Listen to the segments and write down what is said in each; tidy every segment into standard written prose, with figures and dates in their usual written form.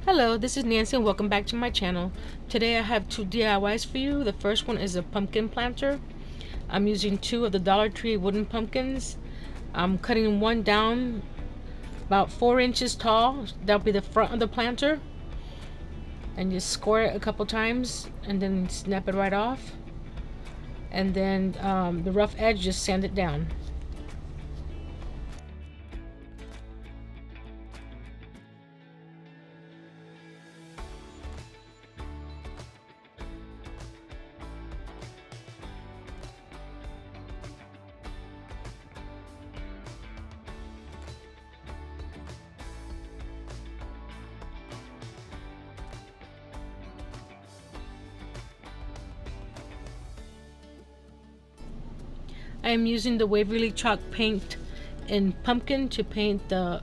Hello, this is Nancy and welcome back to my channel. Today I have two DIYs for you. The first one is a pumpkin planter. I'm using two of the Dollar Tree wooden pumpkins. I'm cutting one down about 4 inches tall. That'll be the front of the planter. And just score it a couple times and then snap it right off. And then the rough edge, just sand it down. I am using the Waverly chalk paint in pumpkin to paint the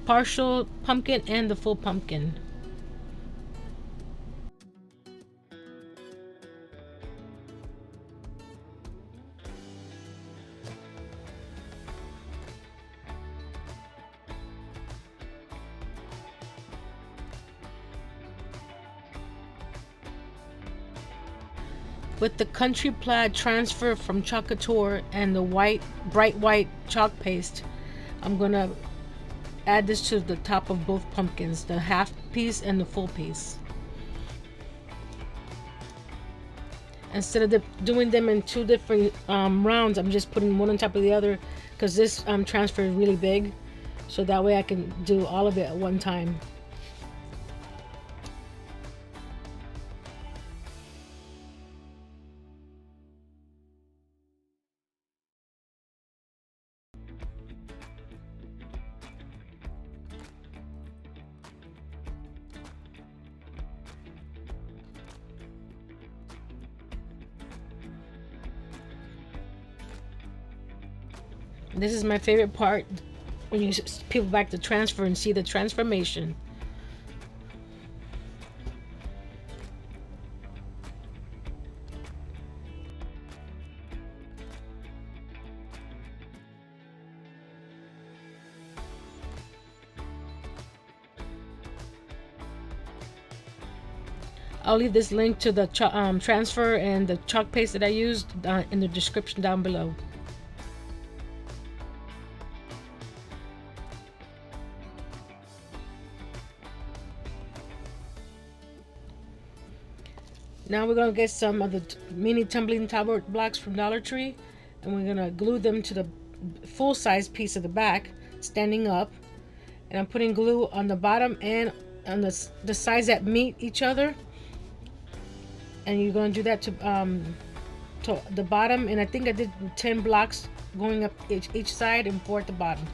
partial pumpkin and the full pumpkin. With the country plaid transfer from Chalkator and the bright white chalk paste, I'm gonna add this to the top of both pumpkins, the half piece and the full piece. Instead of doing them in two different rounds, I'm just putting one on top of the other because this transfer is really big, so that way I can do all of it at one time. This is my favorite part, when you peel back the transfer and see the transformation. I'll leave this link to the transfer and the chalk paste that I used in the description down below. Now we're gonna get some of the mini tumbling tower blocks from Dollar Tree, and we're gonna glue them to the full size piece of the back, standing up. And I'm putting glue on the bottom and on the sides that meet each other. And you're gonna do that to the bottom. And I think I did 10 blocks going up each side and 4 at the bottom.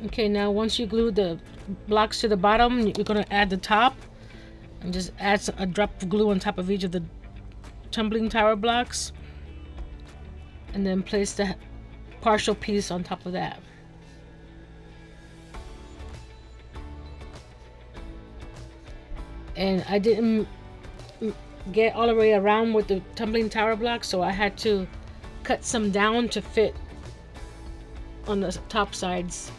Okay, now once you glue the blocks to the bottom, you're gonna add the top and just add a drop of glue on top of each of the tumbling tower blocks, and then place the partial piece on top of that. And I didn't get all the way around with the tumbling tower blocks, so I had to cut some down to fit on the top sides.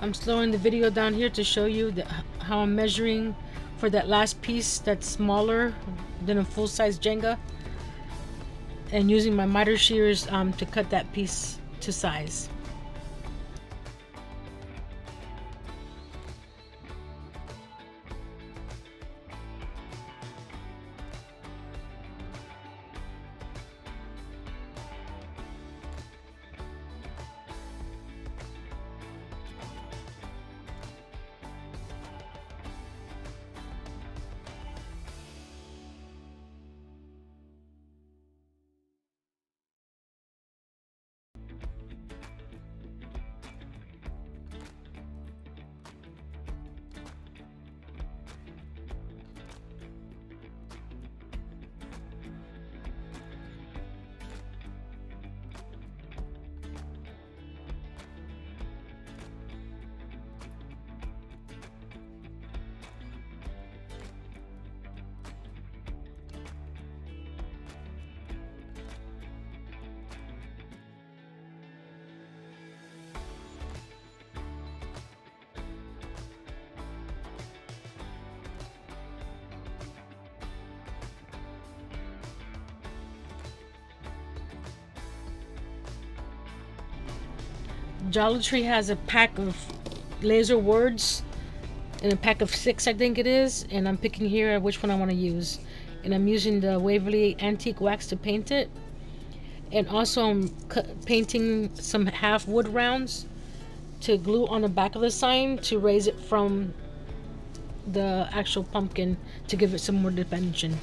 I'm slowing the video down here to show you how I'm measuring for that last piece that's smaller than a full-size Jenga, and using my miter shears to cut that piece to size. Jolly Tree has a pack of laser words in a pack of 6, I think it is, and I'm picking here which one I want to use. And I'm using the Waverly antique wax to paint it, and also I'm painting some half wood rounds to glue on the back of the sign to raise it from the actual pumpkin to give it some more dimension.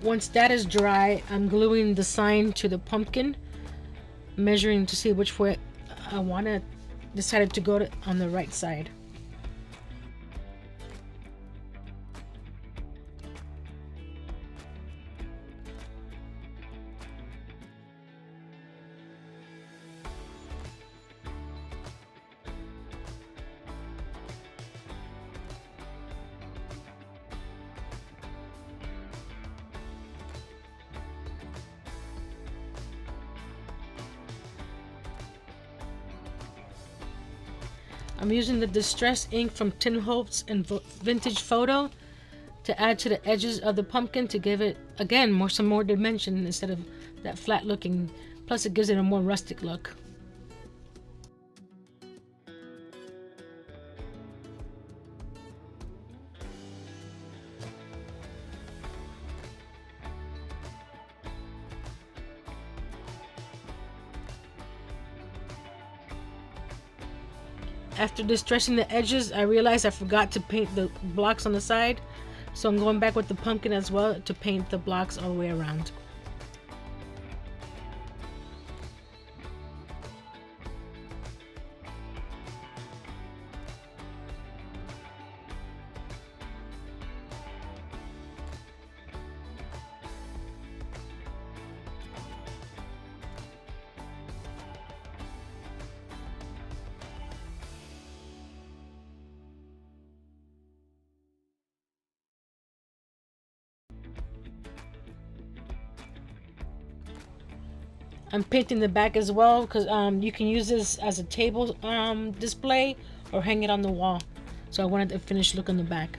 Once that is dry, I'm gluing the sign to the pumpkin, measuring to see which way I want it. Decided to go on the right side. I'm using the distress ink from Tin Hopes and Vintage Photo to add to the edges of the pumpkin to give it, again, some more dimension instead of that flat looking. Plus it gives it a more rustic look. After distressing the edges, I realized I forgot to paint the blocks on the side, so I'm going back with the pumpkin as well to paint the blocks all the way around. I'm painting the back as well because you can use this as a table display or hang it on the wall. So I wanted a finished look on the back.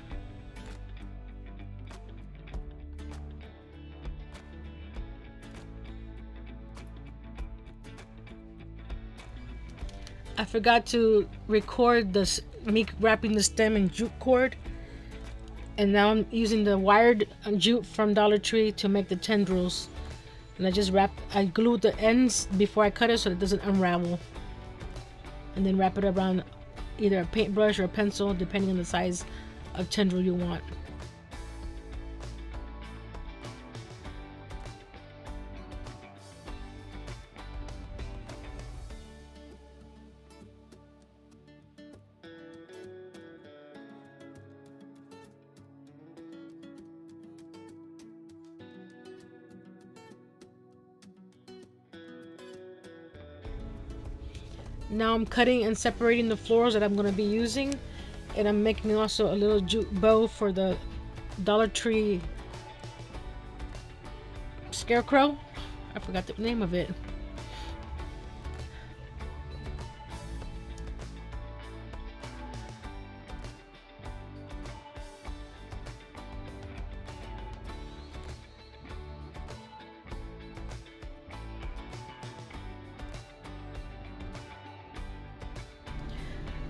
I forgot to record me wrapping the stem in jute cord, And now I'm using the wired jute from Dollar Tree to make the tendrils. And I glue the ends before I cut it so it doesn't unravel. And then wrap it around either a paintbrush or a pencil, depending on the size of tendril you want. Now I'm cutting and separating the florals that I'm going to be using, and I'm making also a little jute bow for the Dollar Tree scarecrow. I forgot the name of it.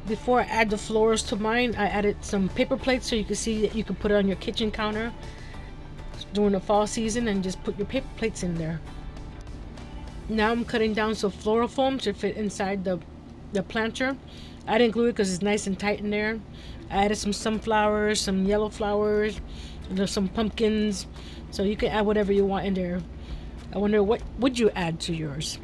Before I add the florals to mine, I added some paper plates so you can see that you can put it on your kitchen counter during the fall season and just put your paper plates in there. Now I'm cutting down some floral foam to fit inside the planter. I didn't glue it because it's nice and tight in there. I added some sunflowers, some yellow flowers, there's some pumpkins, so you can add whatever you want in there. I wonder what would you add to yours?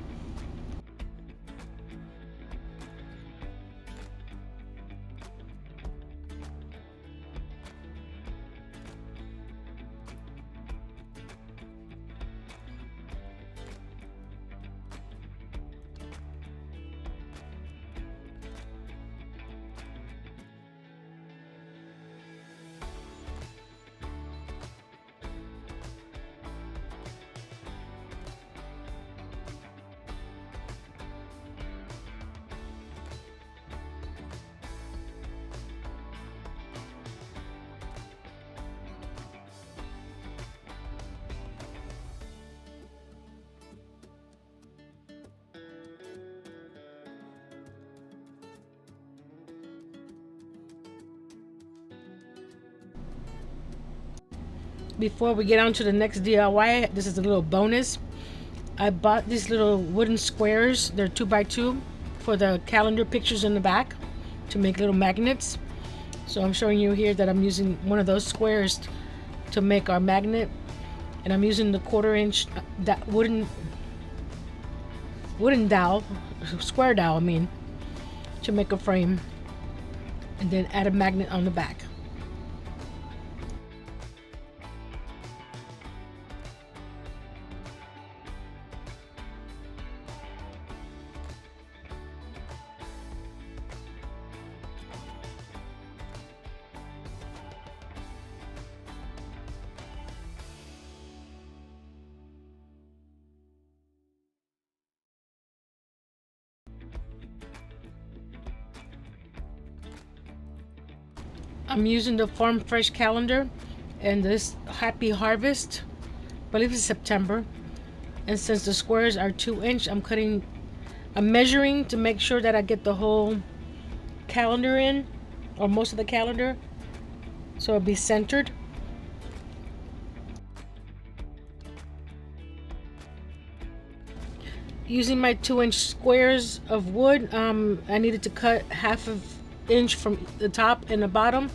Before we get on to the next DIY, this is a little bonus. I bought these little wooden squares. They're 2x2 for the calendar pictures in the back to make little magnets. So I'm showing you here that I'm using one of those squares to make our magnet, and I'm using the 1/4 inch wooden dowel, square dowel I mean, to make a frame, and then add a magnet on the back. I'm using the Farm Fresh calendar and this Happy Harvest. I believe it's September. And since the squares are 2 inch, I'm measuring to make sure that I get the whole calendar in, or most of the calendar, so it'll be centered. Using my 2 inch squares of wood, I needed to cut 1/2 inch from the top and the bottom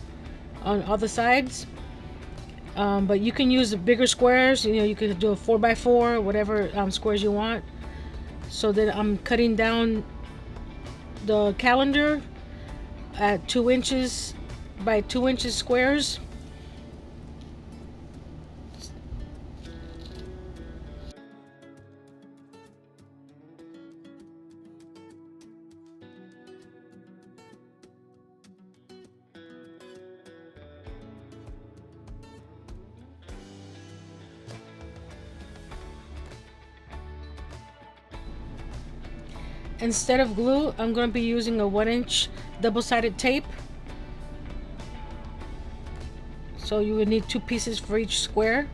on all the sides. But you can use the bigger squares. You could do a 4x4, whatever squares you want. So then I'm cutting down the calendar at 2 inches by 2 inches squares. Instead of glue, I'm going to be using a 1 inch double-sided tape. So you would need 2 pieces for each square.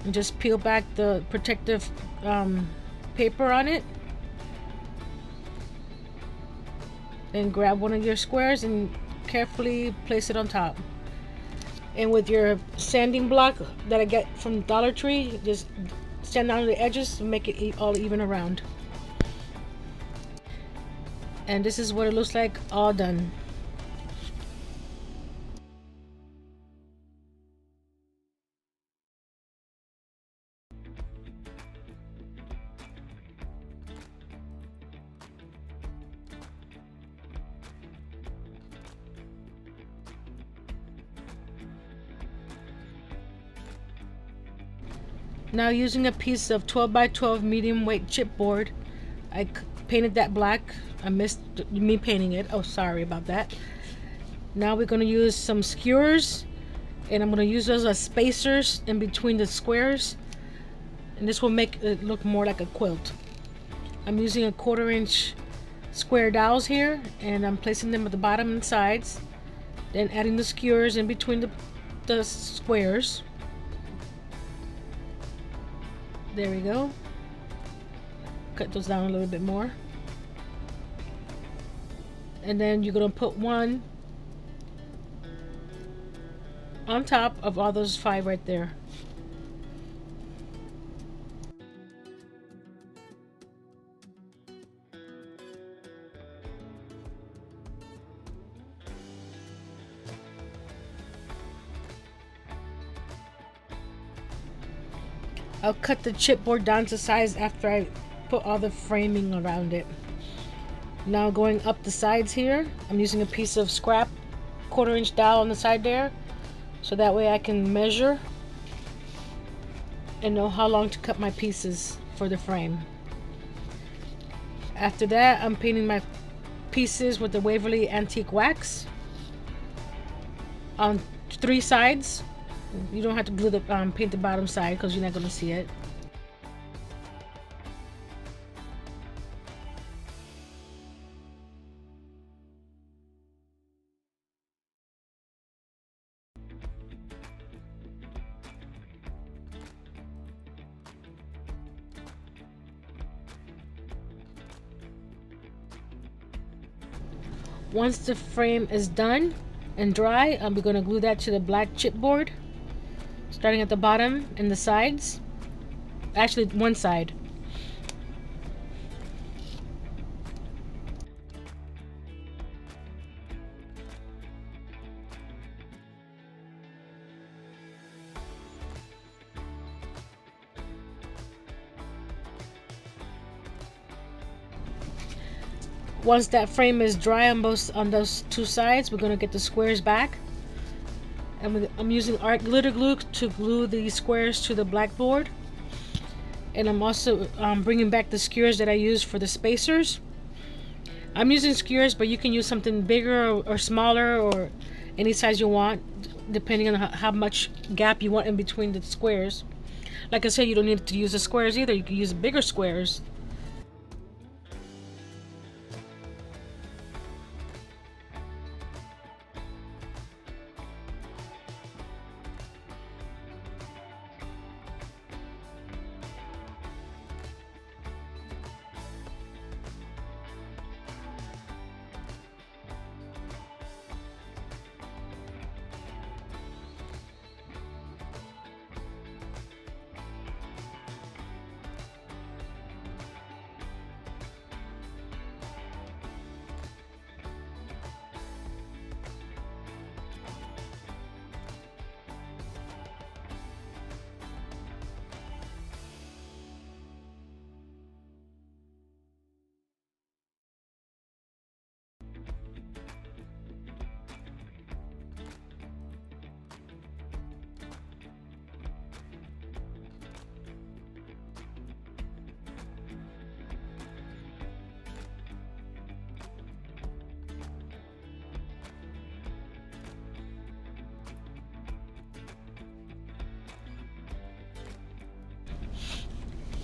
And just peel back the protective paper on it. Then grab one of your squares and carefully place it on top. And with your sanding block that I get from Dollar Tree, just sand down the edges to make it all even around. And this is what it looks like all done. Now using a piece of 12 by 12 medium weight chipboard, I painted that black. I missed me painting it. Oh, sorry about that. Now we're going to use some skewers, and I'm going to use those as spacers in between the squares, and this will make it look more like a quilt. I'm using a 1/4 inch square dowels here, and I'm placing them at the bottom and sides, then adding the skewers in between the squares. There we go. Cut those down a little bit more. And then you're going to put one on top of all those 5 right there. I'll cut the chipboard down to size after I put all the framing around it. Now going up the sides here, I'm using a piece of scrap 1/4 inch dowel on the side there, so that way I can measure and know how long to cut my pieces for the frame. After that, I'm painting my pieces with the Waverly antique wax on 3 sides. You don't have to glue the paint the bottom side because you're not going to see it. Once the frame is done and dry, I'm going to glue that to the black chipboard, starting at the bottom and the sides. Actually, one side. Once that frame is dry on those 2 sides, we're going to get the squares back. And I'm using art glitter glue to glue the squares to the blackboard. And I'm also bringing back the skewers that I used for the spacers. I'm using skewers, but you can use something bigger or smaller or any size you want, depending on how much gap you want in between the squares. Like I said, you don't need to use the squares either. You can use bigger squares.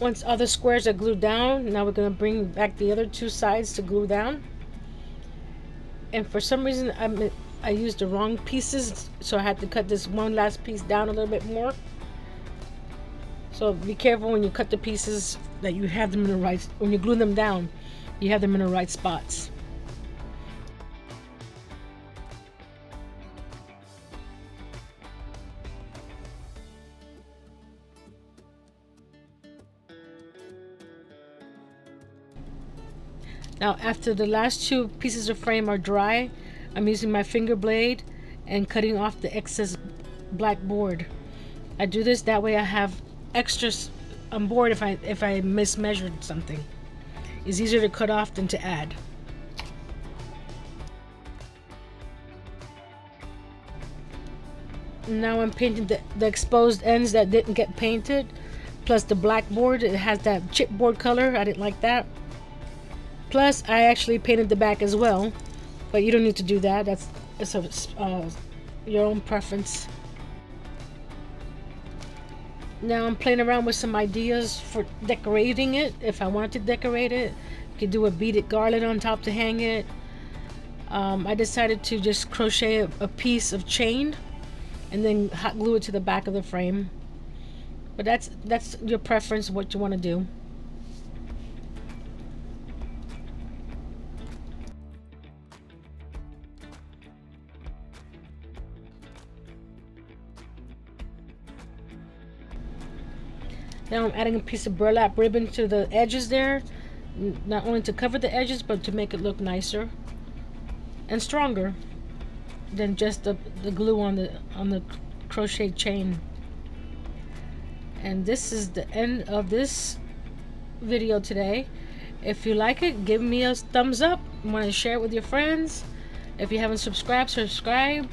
Once all the squares are glued down, now we're going to bring back the other 2 sides to glue down. And for some reason I used the wrong pieces, so I had to cut this one last piece down a little bit more. So be careful when you cut the pieces that you have them in the right, when you glue them down, you have them in the right spots. Now after the last two pieces of frame are dry, I'm using my finger blade and cutting off the excess black board. I do this that way I have extras on board if I mismeasured something. It's easier to cut off than to add. Now I'm painting the exposed ends that didn't get painted, plus the black board. It has that chipboard color. I didn't like that. Plus I actually painted the back as well, but you don't need to do that. It's your own preference. Now I'm playing around with some ideas for decorating it. If I wanted to decorate it, you could do a beaded garland on top to hang it. I decided to just crochet a piece of chain and then hot glue it to the back of the frame. But that's your preference, what you want to do. Now I'm adding a piece of burlap ribbon to the edges there, not only to cover the edges but to make it look nicer and stronger than just the glue on the crochet chain. And this is the end of this video today. If you like it, give me a thumbs up. Want to share it with your friends. If you haven't subscribed, subscribe.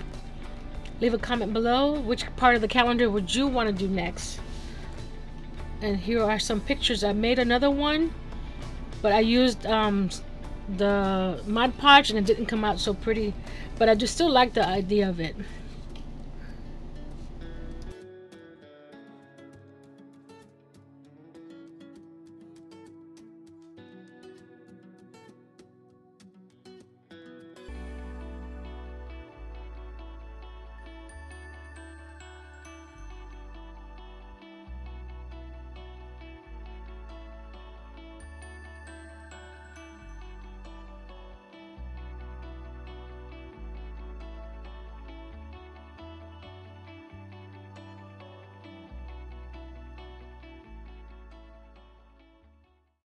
Leave a comment below. Which part of the calendar would you want to do next? And here are some pictures. I made another one, but I used the Mod Podge and it didn't come out so pretty, but I just still like the idea of it.